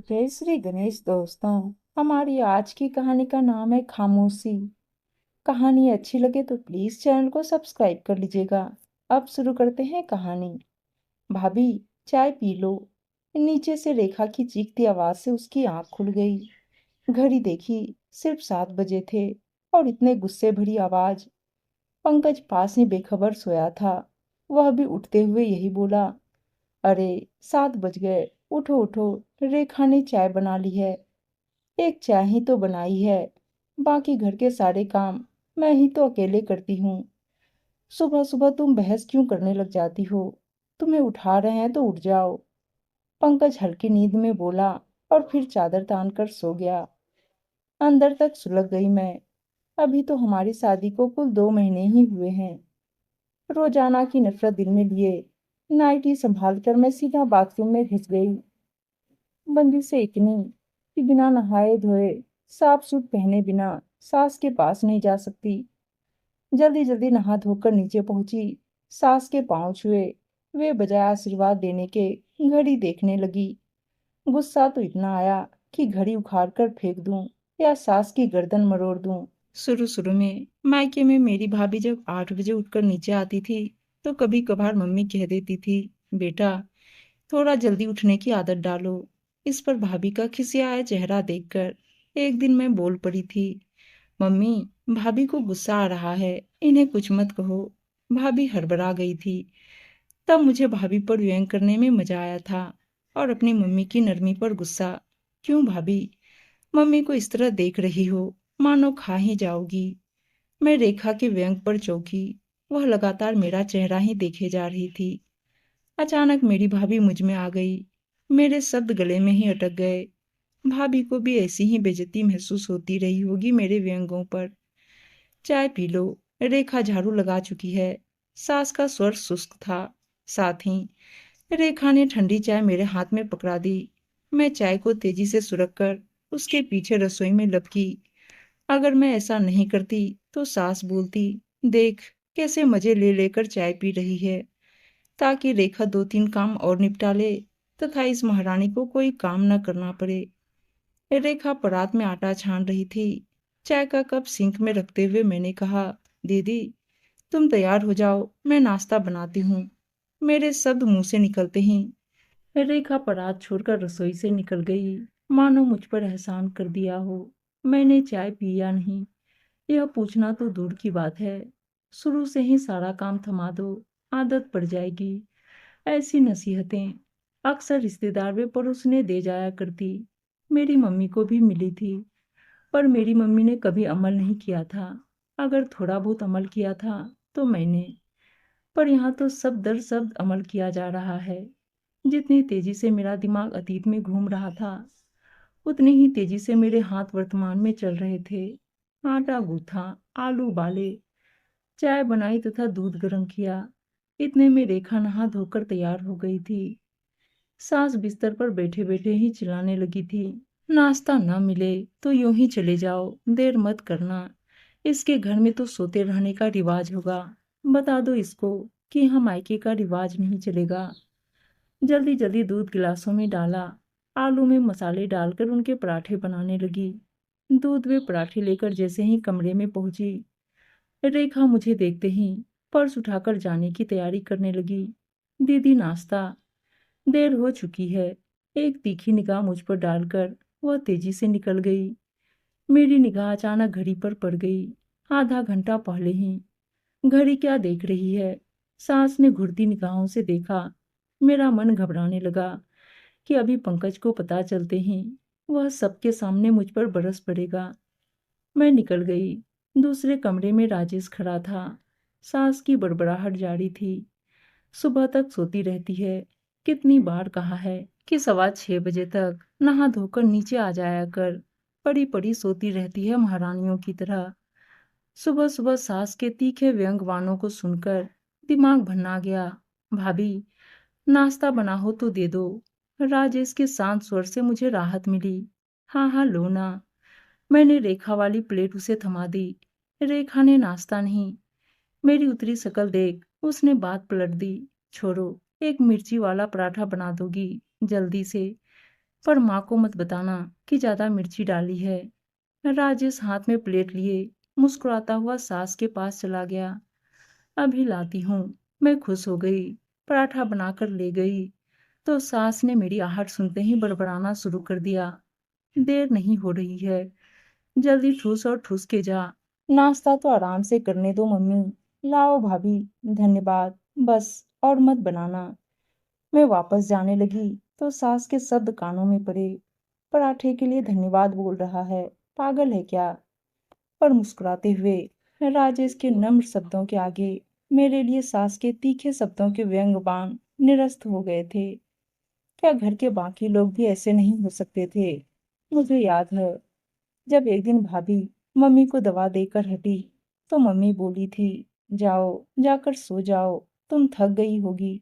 जय श्री गणेश दोस्तों। हमारी आज की कहानी का नाम है खामोशी। कहानी अच्छी लगे तो प्लीज चैनल को सब्सक्राइब कर लीजिएगा। अब शुरू करते हैं कहानी। भाभी, चाय पी लो। नीचे से रेखा की चीखती आवाज से उसकी आंख खुल गई। घड़ी देखी, सिर्फ 7 बजे थे। और इतने गुस्से भरी आवाज। पंकज पास ही बेखबर सोया था। वह भी उठते हुए यही बोला, अरे 7 बज गए, उठो उठो। रेखा ने चाय बना ली है। एक चाय ही तो बनाई है, बाकी घर के सारे काम मैं ही तो अकेले करती हूँ। सुबह सुबह तुम बहस क्यों करने लग जाती हो? तुम्हें उठा रहे हैं तो उठ जाओ। पंकज हल्की नींद में बोला और फिर चादर तान कर सो गया। अंदर तक सुलग गई मैं। अभी तो हमारी शादी को कुल 2 महीने ही हुए हैं। रोजाना की नफरत दिल में लिए नाइटी संभाल कर मैं सीधा बाथरूम में घुस गई। बंदी से इतनी कि बिना नहाए धोए, साफ सूट पहने बिना सास के पास नहीं जा सकती। जल्दी जल्दी नहा धोकर नीचे पहुंची। सास के पांव छुए। वे बजाय आशीर्वाद देने के घड़ी देखने लगी। गुस्सा तो इतना आया कि घड़ी उखाड़ कर फेंक दूं या सास की गर्दन मरोड़ दूं। शुरू शुरू में मायके में मेरी भाभी जब 8 बजे उठकर नीचे आती थी तो कभी कभार मम्मी कह देती थी, बेटा थोड़ा जल्दी उठने की आदत डालो। इस पर भाभी का खिसियाया चेहरा देखकर एक दिन मैं बोल पड़ी थी, मम्मी भाभी को गुस्सा आ रहा है, इन्हें कुछ मत कहो। भाभी हड़बड़ा गई थी। तब मुझे भाभी पर व्यंग करने में मजा आया था और अपनी मम्मी की नरमी पर गुस्सा। क्यों भाभी, मम्मी को इस तरह देख रही हो, मानो खा ही जाओगी। मैं रेखा के व्यंग पर चौंकी। वह लगातार मेरा चेहरा ही देखे जा रही थी। अचानक मेरी भाभी मुझ में आ गई। मेरे शब्द गले में ही अटक गए। भाभी को भी ऐसी ही बेइज्जती महसूस होती रही होगी मेरे व्यंगों पर। चाय पी लो। रेखा झाड़ू लगा चुकी है। सास का स्वर शुष्क था। साथ ही रेखा ने ठंडी चाय मेरे हाथ में पकड़ा दी। मैं चाय को तेजी से सुरख कर उसके पीछे रसोई में लपकी। अगर मैं ऐसा नहीं करती तो सास बोलती, देख कैसे मजे ले लेकर चाय पी रही है, ताकि रेखा 2-3 काम और निपटा ले तथा इस महारानी को कोई काम न करना पड़े। रेखा परात में आटा छान रही थी। चाय का कप सिंक में रखते हुए मैंने कहा, दीदी तुम तैयार हो जाओ, मैं नाश्ता बनाती हूँ। मेरे शब्द मुंह से निकलते ही रेखा परात छोड़कर रसोई से निकल गई, मानो मुझ पर एहसान कर दिया हो। मैंने चाय पी या नहीं, यह पूछना तो दूर की बात है। शुरू से ही सारा काम थमा दो, आदत पड़ जाएगी। ऐसी नसीहतें अक्सर रिश्तेदार व पड़ोस ने दे जाया करती। मेरी मम्मी को भी मिली थी, पर मेरी मम्मी ने कभी अमल नहीं किया था। अगर थोड़ा बहुत अमल किया था तो मैंने। पर यहाँ तो सब दर शब्द अमल किया जा रहा है। जितनी तेजी से मेरा दिमाग अतीत में घूम रहा था, उतनी ही तेजी से मेरे हाथ वर्तमान में चल रहे थे। आटा गूथा, आलू उबाले, चाय बनाई तथा दूध गर्म किया। इतने में रेखा नहा धोकर तैयार हो गई थी। सास बिस्तर पर बैठे बैठे ही चिल्लाने लगी थी, नाश्ता न मिले तो यूं ही चले जाओ, देर मत करना। इसके घर में तो सोते रहने का रिवाज होगा। बता दो इसको कि यहाँ मायके का रिवाज नहीं चलेगा। जल्दी जल्दी दूध गिलासों में डाला। आलू में मसाले डालकर उनके पराठे बनाने लगी। दूध व पराठे लेकर जैसे ही कमरे में पहुंची, रेखा मुझे देखते ही पर्स उठाकर जाने की तैयारी करने लगी। दीदी नाश्ता, देर हो चुकी है। एक तीखी निगाह मुझ पर डालकर वह तेजी से निकल गई। मेरी निगाह अचानक घड़ी पर पड़ गई। आधा घंटा पहले ही। घड़ी क्या देख रही है? सास ने घुरती निगाहों से देखा। मेरा मन घबराने लगा कि अभी पंकज को पता चलते ही वह सबके सामने मुझ पर बरस पड़ेगा। मैं निकल गई। दूसरे कमरे में राजेश खड़ा था। सास की बड़बड़ाहट जारी थी, सुबह तक सोती रहती है। कितनी बार कहा है कि 6:15 बजे तक नहा धोकर नीचे आ जाया कर। पड़ी पड़ी सोती रहती है महारानियों की तरह। सुबह सुबह सास के तीखे व्यंग्यवाणों को सुनकर दिमाग भन्ना गया। भाभी, नाश्ता बना हो तो दे दो। राजेश के शांत स्वर से मुझे राहत मिली। हाँ हाँ लो ना। मैंने रेखा वाली प्लेट उसे थमा दी। रेखा ने नाश्ता नहीं, मेरी उतरी शक्ल देख उसने बात पलट दी। छोड़ो, एक मिर्ची वाला पराठा बना दोगी जल्दी से? पर माँ को मत बताना कि ज्यादा मिर्ची डाली है। राजेश हाथ में प्लेट लिए मुस्कुराता हुआ सास के पास चला गया। अभी लाती हूँ। मैं खुश हो गई। पराठा बनाकर ले गई तो सास ने मेरी आहट सुनते ही बड़बड़ाना शुरू कर दिया। देर नहीं हो रही है, जल्दी ठूस और ठूस के जा। नाश्ता तो आराम से करने दो मम्मी। लाओ भाभी। धन्यवाद। बस और मत बनाना। मैं वापस जाने लगी तो सास के शब्द कानों में पड़े। पराठे के लिए धन्यवाद बोल रहा है, पागल है क्या। पर मुस्कुराते हुए राजेश के नम्र शब्दों के आगे मेरे लिए सास के तीखे शब्दों के व्यंग बाण निरस्त हो गए थे। क्या घर के बाकी लोग भी ऐसे नहीं हो सकते थे। मुझे याद है जब एक दिन भाभी मम्मी को दवा देकर हटी तो मम्मी बोली थी, जाओ जाकर सो जाओ, तुम थक गई होगी।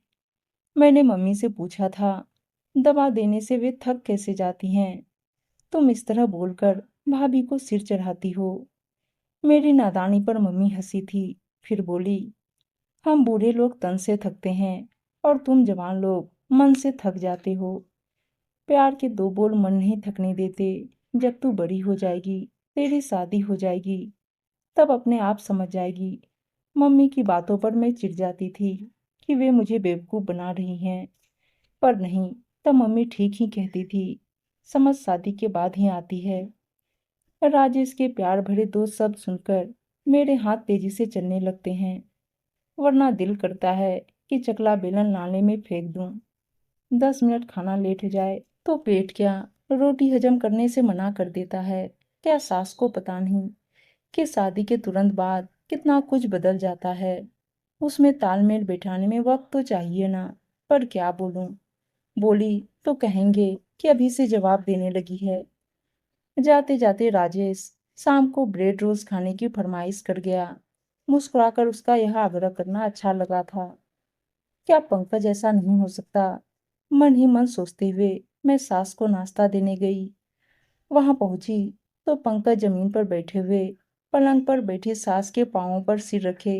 मैंने मम्मी से पूछा था, दवा देने से वे थक कैसे जाती हैं। तुम इस तरह बोलकर भाभी को सिर चढ़ाती हो। मेरी नादानी पर मम्मी हंसी थी। फिर बोली, हम बूढ़े लोग तन से थकते हैं और तुम जवान लोग मन से थक जाते हो। प्यार के दो बोल मन नहीं थकने देते। जब तू बड़ी हो जाएगी, तेरी शादी हो जाएगी, तब अपने आप समझ जाएगी। मम्मी की बातों पर मैं चिढ़ जाती थी कि वे मुझे बेवकूफ बना रही हैं। पर नहीं, तब मम्मी ठीक ही कहती थी। समझ शादी के बाद ही आती है। राजेश के प्यार भरे दो शब्द सुनकर मेरे हाथ तेजी से चलने लगते हैं, वरना दिल करता है कि चकला बेलन नाले में फेंक दूं। 10 मिनट खाना लेट जाए तो पेट क्या, रोटी हजम करने से मना कर देता है। क्या सास को पता नहीं कि शादी के तुरंत बाद कितना कुछ बदल जाता है। उसमें तालमेल बैठाने में वक्त तो चाहिए ना। पर क्या बोलूं, बोली तो कहेंगे कि अभी से जवाब देने लगी है। जाते जाते राजेश शाम को ब्रेड रोल्स खाने की फरमाइश कर गया। मुस्कुराकर उसका यह आग्रह करना अच्छा लगा था। क्या पंकज ऐसा नहीं हो सकता। मन ही मन सोचते हुए मैं सास को नाश्ता देने गई। वहां पहुंची तो पंकज जमीन पर बैठे हुए पलंग पर बैठी सास के पांवों पर सिर रखे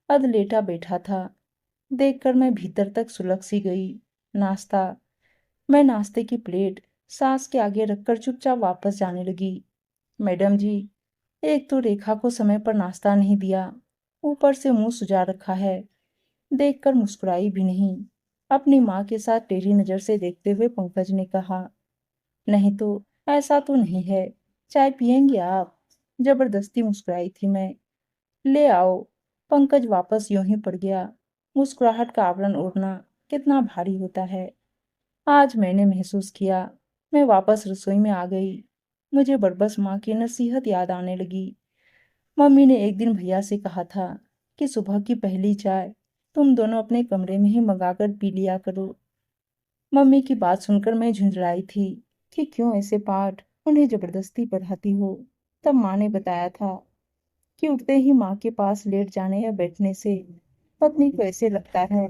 अधलेटा बैठा था। देखकर मैं भीतर तक सुलग सी गई। नाश्ता मैं नाश्ते की प्लेट सास के आगे रखकर चुपचाप वापस जाने लगी। मैडम जी, एक तो रेखा को समय पर नाश्ता नहीं दिया, ऊपर से मुंह सुजा रखा है। देखकर मुस्कुराई भी नहीं। अपनी माँ के साथ टेढ़ी नजर से देखते हुए पंकज ने कहा, नहीं तो ऐसा तो नहीं है। चाय पियेंगी आप। जबरदस्ती मुस्कुराई थी मैं। ले आओ। पंकज वापस यूं ही पड़ गया। मुस्कुराहट का आवरण ओढ़ना कितना भारी होता है, आज मैंने महसूस किया। मैं वापस रसोई में आ गई। मुझे बरबस माँ की नसीहत याद आने लगी। मम्मी ने एक दिन भैया से कहा था कि सुबह की पहली चाय तुम दोनों अपने कमरे में ही मंगाकर पी लिया करो। मम्मी की बात सुनकर मैं झुंझलाई थी कि क्यों ऐसे पाठ उन्हें जबरदस्ती पढ़ाती हो। तब माँ ने बताया था कि उठते ही माँ के पास लेट जाने या बैठने से पत्नी को ऐसे लगता है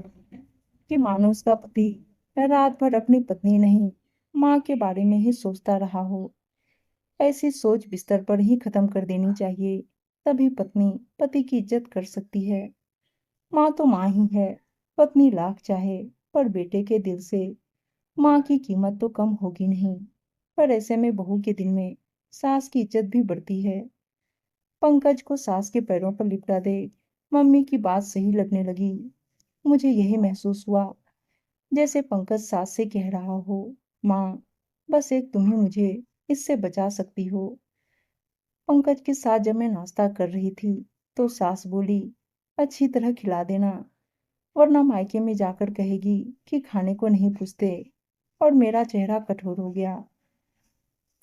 कि मानो उसका पति रात भर अपनी पत्नी नहीं, माँ के बारे में ही सोचता रहा हो। ऐसी सोच बिस्तर पर ही खत्म कर देनी चाहिए। तभी पत्नी पति की इज्जत कर सकती है। माँ तो माँ ही है, पत्नी लाख चाहे, पर बेटे के दिल से माँ की कीमत तो कम होगी नहीं। पर ऐसे में बहू के दिल में सास की इज्जत भी बढ़ती है। पंकज को सास के पैरों पर लिपटा दे मम्मी की बात सही लगने लगी। मुझे यही महसूस हुआ जैसे पंकज सास से कह रहा हो, माँ, बस एक तुम ही मुझे इससे बचा सकती हो। पंकज के साथ जब मैं नाश्ता कर रही थी तो सास बोली, अच्छी तरह खिला देना, वरना मायके में जाकर कहेगी कि खाने को नहीं पूछते। और मेरा चेहरा कठोर हो गया।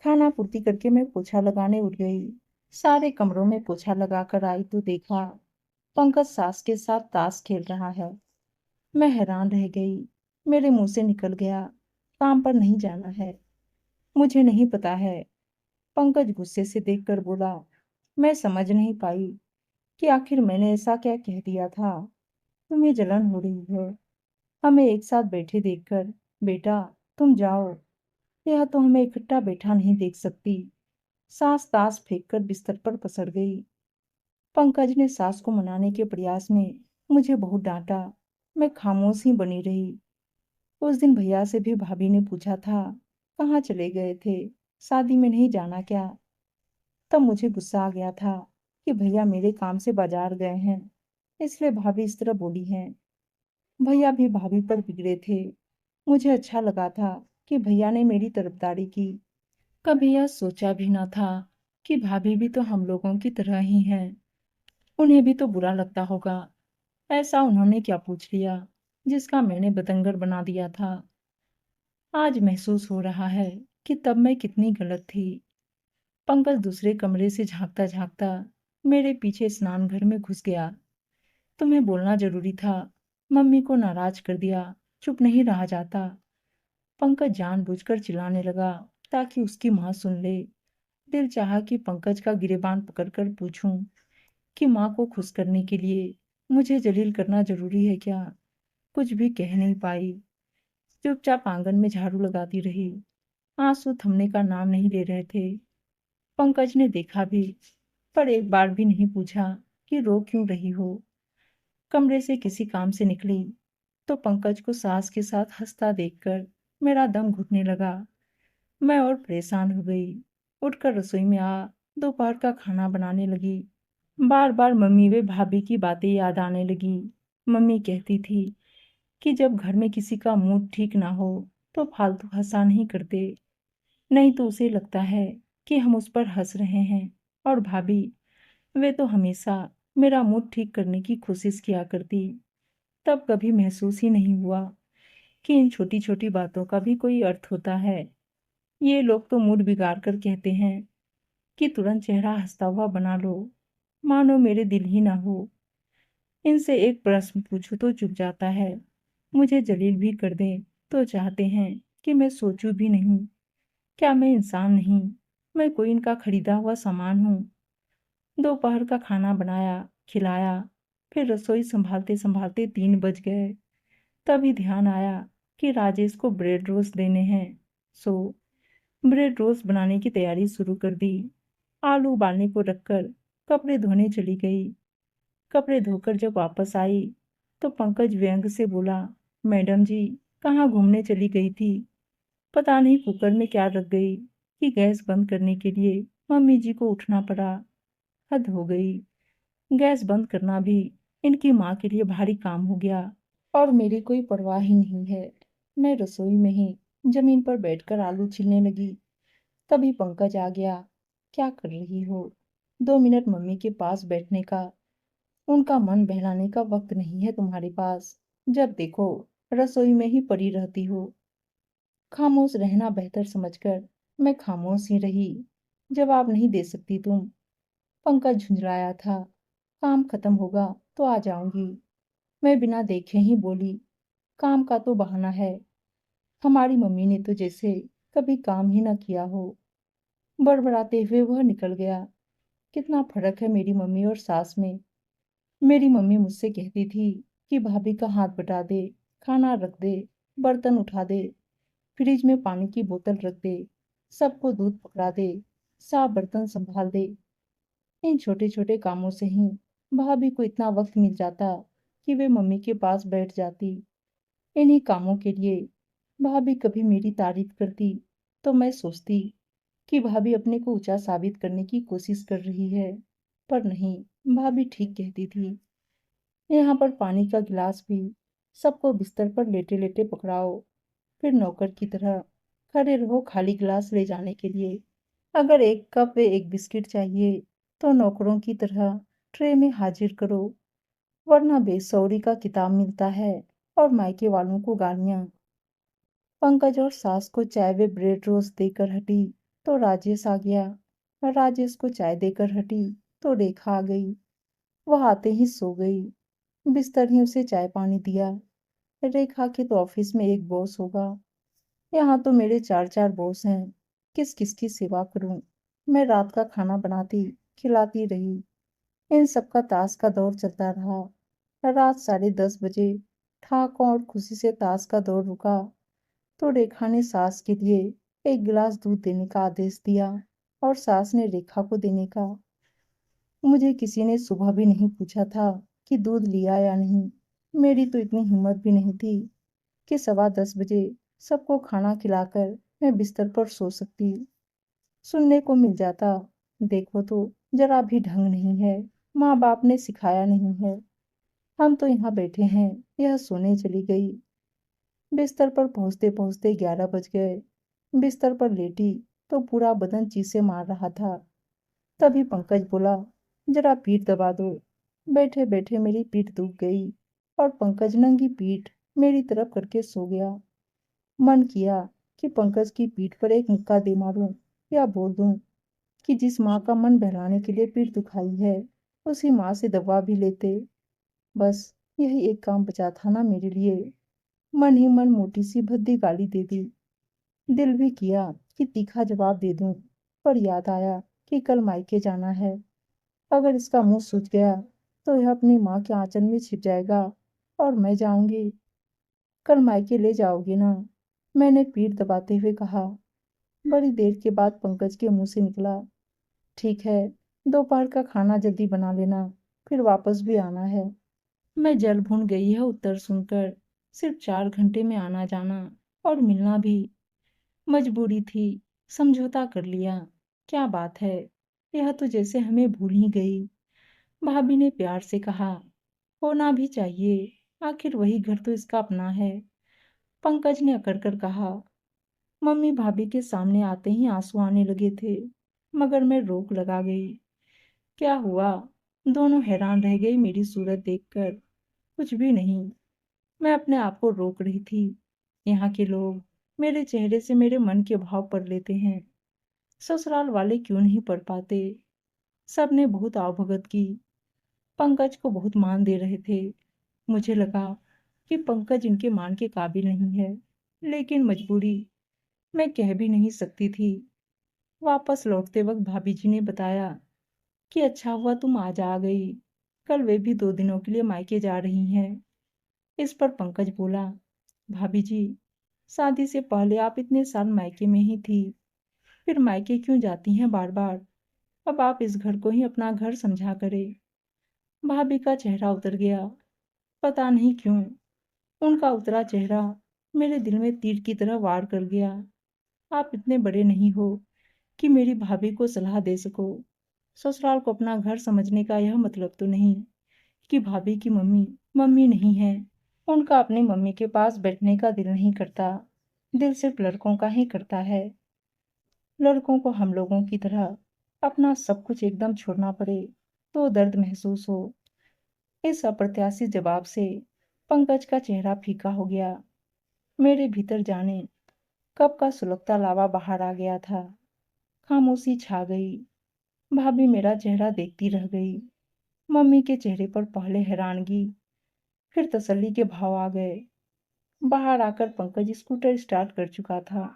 खाना पूर्ति करके मैं पोछा लगाने उठ गई। सारे कमरों में पोछा लगाकर आई तो देखा पंकज सास के साथ ताश खेल रहा है। मैं हैरान रह गई। मेरे मुंह से निकल गया, काम पर नहीं जाना है। मुझे नहीं पता है। पंकज गुस्से से देखकर बोला, मैं समझ नहीं पाई कि आखिर मैंने ऐसा क्या कह दिया था। तुम्हें जलन हो रही है हमें एक साथ बैठे देखकर। बेटा, तुम जाओ। यह तो हमें इकट्ठा बैठा नहीं देख सकती। सास ताश फेंककर बिस्तर पर पसर गई। पंकज ने सास को मनाने के प्रयास में मुझे बहुत डांटा। मैं खामोश ही बनी रही। उस दिन भैया से भी भाभी ने पूछा था कहाँ चले गए थे? शादी में नहीं जाना क्या? तब मुझे गुस्सा आ गया था कि भैया मेरे काम से बाजार गए हैं, इसलिए भाभी इस तरह बोली हैं। भैया भी भाभी पर बिगड़े थे। मुझे अच्छा लगा था कि भैया ने मेरी तरफदारी की। कभी यह सोचा भी न था कि भाभी भी तो हम लोगों की तरह ही हैं। उन्हें भी तो बुरा लगता होगा। ऐसा उन्होंने क्या पूछ लिया जिसका मैंने बतंगड़ बना दिया था। आज महसूस हो रहा है कि तब मैं कितनी गलत थी। पंकज दूसरे कमरे से झांकता झांकता मेरे पीछे स्नान घर में घुस गया। तुम्हें बोलना जरूरी था। मम्मी को नाराज कर दिया। चुप नहीं रहा जाता। पंकज जानबूझकर चिल्लाने लगा ताकि उसकी माँ सुन ले। दिल चाहा कि पंकज का गिरेबान पकड़कर पूछूं कि माँ को खुश करने के लिए मुझे जलील करना जरूरी है क्या। कुछ भी कह नहीं पाई। चुपचाप आंगन में झाड़ू लगाती रही। आंसू थमने का नाम नहीं ले रहे थे। पंकज ने देखा भी, पर एक बार भी नहीं पूछा कि रो क्यों रही हो। कमरे से किसी काम से निकली तो पंकज को सास के साथ हंसता देखकर मेरा दम घुटने लगा। मैं और परेशान हो गई। उठकर रसोई में आ दोपहर का खाना बनाने लगी। बार बार मम्मी व भाभी की बातें याद आने लगी। मम्मी कहती थी कि जब घर में किसी का मूड ठीक ना हो तो फालतू हंसा नहीं करते, नहीं तो उसे लगता है कि हम उस पर हंस रहे हैं। और भाभी, वे तो हमेशा मेरा मूड ठीक करने की कोशिश किया करती। तब कभी महसूस ही नहीं हुआ कि इन छोटी छोटी बातों का भी कोई अर्थ होता है। ये लोग तो मूड बिगाड़ कर कहते हैं कि तुरंत चेहरा हंसता हुआ बना लो, मानो मेरे दिल ही ना हो। इनसे एक प्रश्न पूछो तो चुप जाता है। मुझे जलील भी कर दें तो चाहते हैं कि मैं सोचूं भी नहीं। क्या मैं इंसान नहीं? मैं कोई इनका खरीदा हुआ सामान हूँ? दोपहर का खाना बनाया, खिलाया, फिर रसोई संभालते संभालते 3 बज गए। तभी ध्यान आया कि राजेश को ब्रेड रोस्ट देने हैं। सो ब्रेड रोस्ट बनाने की तैयारी शुरू कर दी। आलू उबालने को रखकर कपड़े धोने चली गई। कपड़े धोकर जब वापस आई तो पंकज व्यंग से बोला, मैडम जी, कहाँ घूमने चली गई थी? पता नहीं कुकर में क्या रख गई कि गैस बंद करने के लिए मम्मी जी को उठना पड़ा। हद हो गई। गैस बंद करना भी इनकी माँ के लिए भारी काम हो गया। और मेरी कोई परवाह ही नहीं है। मैं रसोई में ही जमीन पर बैठकर आलू छीलने लगी। तभी पंकज आ गया। क्या कर रही हो? 2 मिनट मम्मी के पास बैठने का, उनका मन बहलाने का वक्त नहीं है तुम्हारे पास। जब देखो रसोई में ही पड़ी रहती हो। खामोश रहना बेहतर समझकर मैं खामोश ही रही। जवाब नहीं दे सकती तुम। पंकज झुंझलाया था। काम खत्म होगा तो आ जाऊंगी। मैं बिना देखे ही बोली, काम का तो बहाना है। हमारी मम्मी ने तो जैसे कभी काम ही ना किया हो। बड़बड़ाते हुए वह निकल गया। कितना फर्क है मेरी मम्मी और सास में। मेरी मम्मी मुझसे कहती थी कि भाभी का हाथ बटा दे, खाना रख दे, बर्तन उठा दे, फ्रिज में पानी की बोतल रख दे, सबको दूध पकड़ा दे, साफ बर्तन संभाल दे। इन छोटे छोटे कामों से ही भाभी को इतना वक्त मिल जाता कि वे मम्मी के पास बैठ जाती। इन्हीं कामों के लिए भाभी कभी मेरी तारीफ करती तो मैं सोचती कि भाभी अपने को ऊंचा साबित करने की कोशिश कर रही है। पर नहीं, भाभी ठीक कहती थी। यहाँ पर पानी का गिलास भी सबको बिस्तर पर लेटे लेटे पकड़ाओ, फिर नौकर की तरह खड़े रहो खाली गिलास ले जाने के लिए। अगर एक कप व एक बिस्किट चाहिए तो नौकरों की तरह ट्रे में हाजिर करो, वरना बेसौरी का किताब मिलता है और मायके वालों को गालियां। पंकज और सास को चाय व ब्रेड रोस्ट देकर हटी तो राजेश आ गया। राजेश को चाय देकर हटी तो रेखा आ गई। वह आते ही सो गई। बिस्तर ही उसे चाय पानी दिया। रेखा के तो ऑफिस में एक बॉस होगा, यहाँ तो मेरे चार चार बॉस हैं। किस किस की सेवा करूं? मैं रात का खाना बनाती खिलाती रही। इन सब का ताश का दौर चलता रहा। रात 10:30 बजे ठाकों और खुशी से ताश का दौर रुका तो रेखा ने सास के लिए एक गिलास दूध देने का आदेश दिया और सास ने रेखा को देने का। मुझे किसी ने सुबह भी नहीं पूछा था कि दूध लिया या नहीं। मेरी तो इतनी हिम्मत भी नहीं थी कि 10:15 बजे सबको खाना खिलाकर मैं बिस्तर पर सो सकती। सुनने को मिल जाता, देखो तो जरा भी ढंग नहीं है, माँ बाप ने सिखाया नहीं है। हम तो यहाँ बैठे हैं, यह सोने चली गई। बिस्तर पर पहुंचते पहुंचते 11 बज गए। बिस्तर पर लेटी तो पूरा बदन चीसे मार रहा था। तभी पंकज बोला, जरा पीठ दबा दो। बैठे बैठे मेरी पीठ दुख गई और पंकज नंगी पीठ मेरी तरफ करके सो गया। मन किया कि पंकज की पीठ पर एक मुक्का दे मारूं या बोल दूं कि जिस माँ का मन बहलाने के लिए पीठ दुखाई है, उसी माँ से दबा भी लेते। बस यही एक काम बचा था ना मेरे लिए। मन ही मन मोटी सी भद्दी गाली दे दी। दिल भी किया कि तीखा जवाब दे दूं, पर याद आया कि कल मायके जाना है। अगर इसका मुंह सूज गया तो यह अपनी माँ के आंचल में छिप जाएगा और मैं जाऊंगी। कल मायके ले जाओगे ना? मैंने पीठ दबाते हुए कहा। बड़ी देर के बाद पंकज के मुंह से निकला, ठीक है, दोपहर का खाना जल्दी बना लेना, फिर वापस भी आना है। मैं जल भून गई है उत्तर सुनकर। सिर्फ 4 घंटे में आना जाना और मिलना भी। मजबूरी थी, समझौता कर लिया। क्या बात है, यह तो जैसे हमें भूल ही गई। भाभी ने प्यार से कहा, होना भी चाहिए, आखिर वही घर तो इसका अपना है। पंकज ने अकड़ कर कहा। मम्मी भाभी के सामने आते ही आंसू आने लगे थे, मगर मैं रोक लगा गई। क्या हुआ? दोनों हैरान रह गए मेरी सूरत देखकर। कुछ भी नहीं, मैं अपने आप को रोक रही थी। यहाँ के लोग मेरे चेहरे से मेरे मन के भाव पढ़ लेते हैं, ससुराल वाले क्यों नहीं पढ़ पाते? सबने बहुत आवभगत की, पंकज को बहुत मान दे रहे थे। मुझे लगा कि पंकज इनके मान के काबिल नहीं है, लेकिन मजबूरी, मैं कह भी नहीं सकती थी। वापस लौटते वक्त भाभी जी ने बताया कि अच्छा हुआ तुम आज आ गई, कल वे भी 2 दिनों के लिए मायके जा रही हैं। इस पर पंकज बोला, भाभी जी, शादी से पहले आप इतने साल मायके में ही थी, फिर मायके क्यों जाती हैं बार बार? अब आप इस घर को ही अपना घर समझा करें। भाभी का चेहरा उतर गया। पता नहीं क्यों उनका उतरा चेहरा मेरे दिल में तीर की तरह वार कर गया। आप इतने बड़े नहीं हो कि मेरी भाभी को सलाह दे सको। ससुराल को अपना घर समझने का यह मतलब तो नहीं कि भाभी की मम्मी मम्मी नहीं है। उनका अपनी मम्मी के पास बैठने का दिल नहीं करता। दिल सिर्फ लड़कों का ही करता है। लड़कों को हम लोगों की तरह अपना सब कुछ एकदम छोड़ना पड़े तो दर्द महसूस हो। इस अप्रत्याशित जवाब से पंकज का चेहरा फीका हो गया। मेरे भीतर जाने कब का सुलगता लावा बाहर आ गया था। खामोशी छा गई। भाभी मेरा चेहरा देखती रह गई। मम्मी के चेहरे पर पहले हैरानगी, फिर तसल्ली के भाव आ गए। बाहर आकर पंकज स्कूटर स्टार्ट कर चुका था।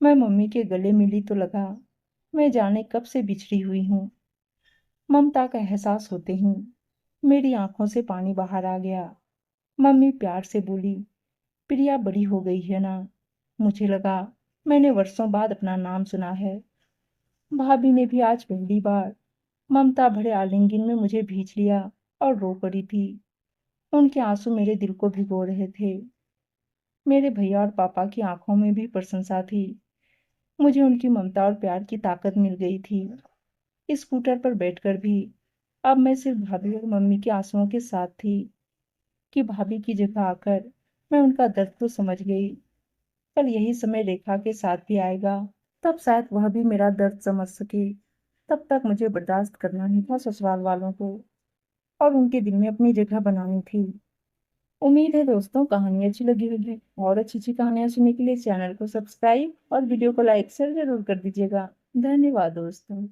मैं मम्मी के गले मिली तो लगा मैं जाने कब से बिछड़ी हुई हूँ। ममता का एहसास होते ही मेरी आंखों से पानी बाहर आ गया। मम्मी प्यार से बोली, प्रिया बड़ी हो गई है ना? मुझे लगा मैंने वर्षों बाद अपना नाम सुना है। भाभी ने भी आज पहली बार ममता भरे आलिंगन में मुझे भींच लिया और रो पड़ी थी। उनके आंसू मेरे दिल को भिगो रहे थे। मेरे भैया और पापा की आंखों में भी प्रशंसा थी। मुझे उनकी ममता और प्यार की ताकत मिल गई थी। स्कूटर पर बैठकर भी अब मैं सिर्फ भाभी और मम्मी के आंसुओं के साथ थी कि भाभी की जगह आकर मैं उनका दर्द तो समझ गई। कल यही समय रेखा के साथ भी आएगा, तब शायद वह भी मेरा दर्द समझ सके। तब तक मुझे बर्दाश्त करना ही था ससुराल वालों को और उनके दिल में अपनी जगह बनानी थी। उम्मीद है दोस्तों कहानी अच्छी लगी होगी। और अच्छी अच्छी कहानियां सुनने के लिए चैनल को सब्सक्राइब और वीडियो को लाइक शेयर जरूर कर दीजिएगा। धन्यवाद दोस्तों।